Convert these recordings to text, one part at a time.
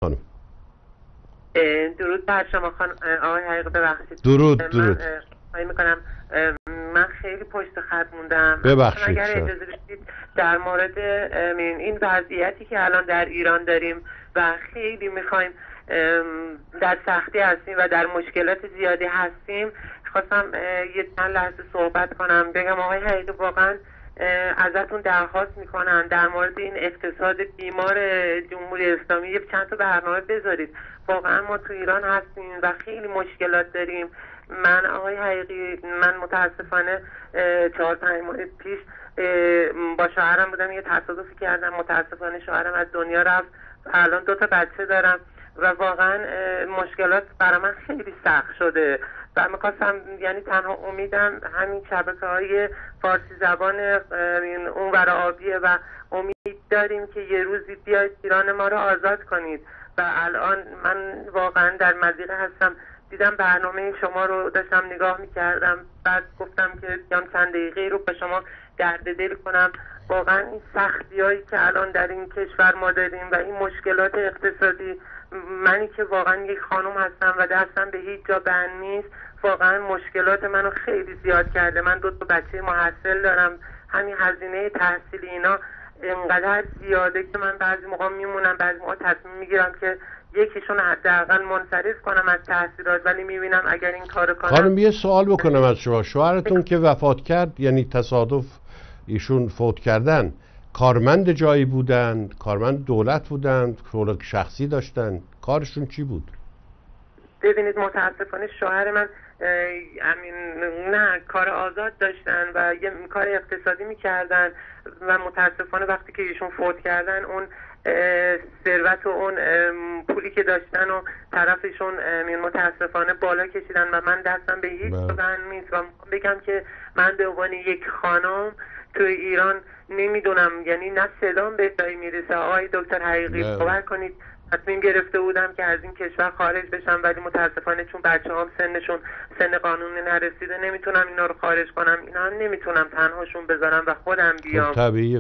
خانم. درود بر شما آقای حقیقی، ببخشید. درود. من خواهی میکنم، من خیلی پشت خط موندم. ببخشید. اگر اجازه بدید در مورد این وضعیتی که الان در ایران داریم و خیلی میخوایم در سختی هستیم و در مشکلات زیادی هستیم، خواستم یه چند لحظه صحبت کنم. بگم آقای حقیقی، واقعا ازتون درخواست میکنن در مورد این اقتصاد بیمار جمهوری اسلامی یه چند تا برنامه بذارید. واقعا ما تو ایران هستیم و خیلی مشکلات داریم. من آقای حقیقی، من متاسفانه 4-5 ماه پیش با شوهرم بودم، یه تصادفی کردم. متاسفانه شوهرم از دنیا رفت. الان 2 تا بچه دارم و واقعا مشکلات برای من خیلی سخت شده و میخواستم، یعنی تنها امیدم همین شبکه‌های فارسی زبان اون ور آبیه و امید داریم که یه روزی بیاید ایران ما رو آزاد کنید. و الان من واقعا در مضیقه هستم. دیدم برنامه شما رو داشتم نگاه میکردم، بعد گفتم که بیام چند دقیقه رو به شما درد دل کنم. واقعا این سختی‌هایی که الان در این کشور ما داریم و این مشکلات اقتصادی، منی که واقعا یک خانم هستم و دستم به هیچ جا بند نیست، واقعا مشکلات منو خیلی زیاد کرده. من 2 تا بچه محصل دارم، همین هزینه تحصیلی اینا اینقدر زیاده که من بعضی موقع میمونم، بعضی موقع تصمیم میگیرم که یکیشون حداقل منصرف کنم از تحصیلات، ولی میبینم اگر این کارو کنم. خانم یه سوال بکنم از شما. شوهرتون که وفات کرد، یعنی تصادف ایشون فوت کردن، کارمند جایی بودن؟ کارمند دولت بودن؟ شغل شخصی داشتن؟ کارشون چی بود؟ ببینید، متاسفانه شوهر من نه، کار آزاد داشتن و یه کار اقتصادی میکردن و متاسفانه وقتی که ایشون فوت کردن، اون ثروت و اون پولی که داشتن و طرفشون متاسفانه بالا کشیدن و من دستم به هیچ بند نیست. و بگم که من به عنوان یک خانم تو ایران نمیدونم، یعنی نه صدام به جایی میرسه. آقای دکتر حقیقی، باور کنید تصمیم گرفته بودم که از این کشور خارج بشم، ولی متاسفانه چون بچه‌هام سنشون سن قانونی نرسیده نمیتونم اینا رو خارج کنم. اینا هم نمیتونم تنهاشون بذارم و خودم بیام. طبیعیه.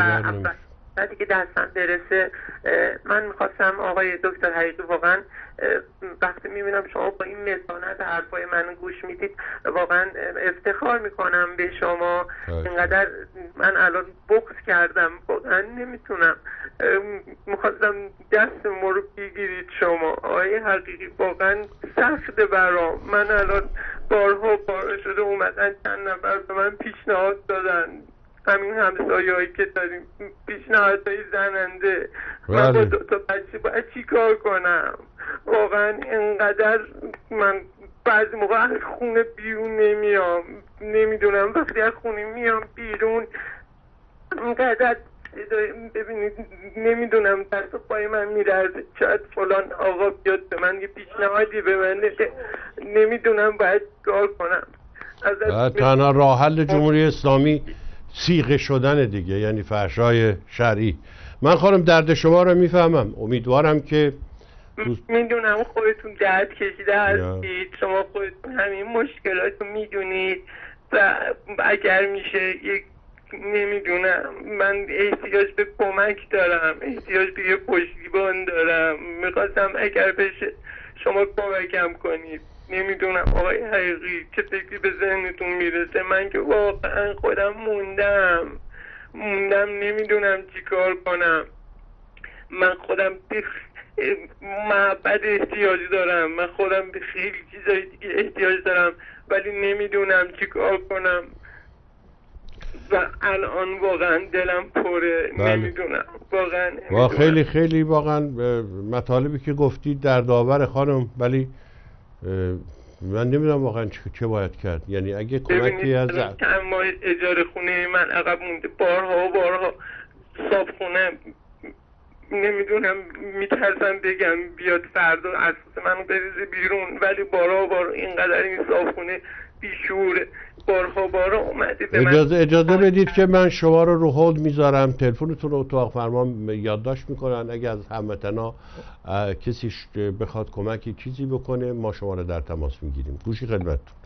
بعدی که دستم برسه، من میخواستم آقای دکتر حقیقی، واقعا وقتی میبینم شما با این متانت حرفای من گوش میدید، واقعا افتخار میکنم به شما. اینقدر من الان بغض کردم، واقعا نمیتونم. میخواستم دست ما رو بگیرید شما آقای حقیقی، واقعا سخته برام. من الان بارها شده اومدن چند نفر به من پیشنهاد دادن، همین همسایه‌هایی که داریم، پیشنهادهای زننده. من با 2 تا بچه باید چی کار کنم؟ واقعا اینقدر من بعضی موقع از خونه بیرون نمیام، نمیدونم وقتی از خونه میام بیرون اینقدر ببینید، نمیدونم دست و پای من میرزه. شاید فلان آقا بیاد به من یه پیشنهادی به من بده، نمیدونم باید کار کنم. تنها راه حل جمهوری اسلامی صیغه شدن دیگه، یعنی فحشای شرعی. من خانم درد شما رو میفهمم. امیدوارم که میدونم خودتون درد کشیده هستید، شما خودتون همین مشکلات رو میدونید و اگر میشه یک، نمیدونم، من احتیاج به کمک دارم، احتیاج به یه پشتیبان دارم. میخواستم اگر بشه شما کمکم کنید. نمیدونم آقای حقیقی چه فکری به ذهنتون میرسه. من که واقعا خودم موندم، نمیدونم چی کار کنم. من خودم به محبت احتیاج دارم، من خودم به خیلی چیزای دیگه احتیاج دارم، ولی نمیدونم چی کار کنم و الان واقعا دلم پره. نمیدونم واقعا. خیلی خیلی واقعا مطالبی که گفتید دردآور خانم، ولی من نمیدونم واقعا چه باید کرد. یعنی اگه کمکی از چند ماه اجاره خونه من عقب مونده، بارها صاحب خونه، نمیدونم، میترسم بگم بیاد فردا اساس منو بریزه بیرون، ولی بارها اینقدر این صاحب خونه بیشوره. بارها اومده به من. اجازه بدید که من شما رو هولد میذارم، تلفنتون رو اتاق فرمان یادداشت میکنن. اگه از هموطنا کسی بخواد کمکی چیزی بکنه، ما شما رو در تماس میگیریم. گوشی خدمتتون.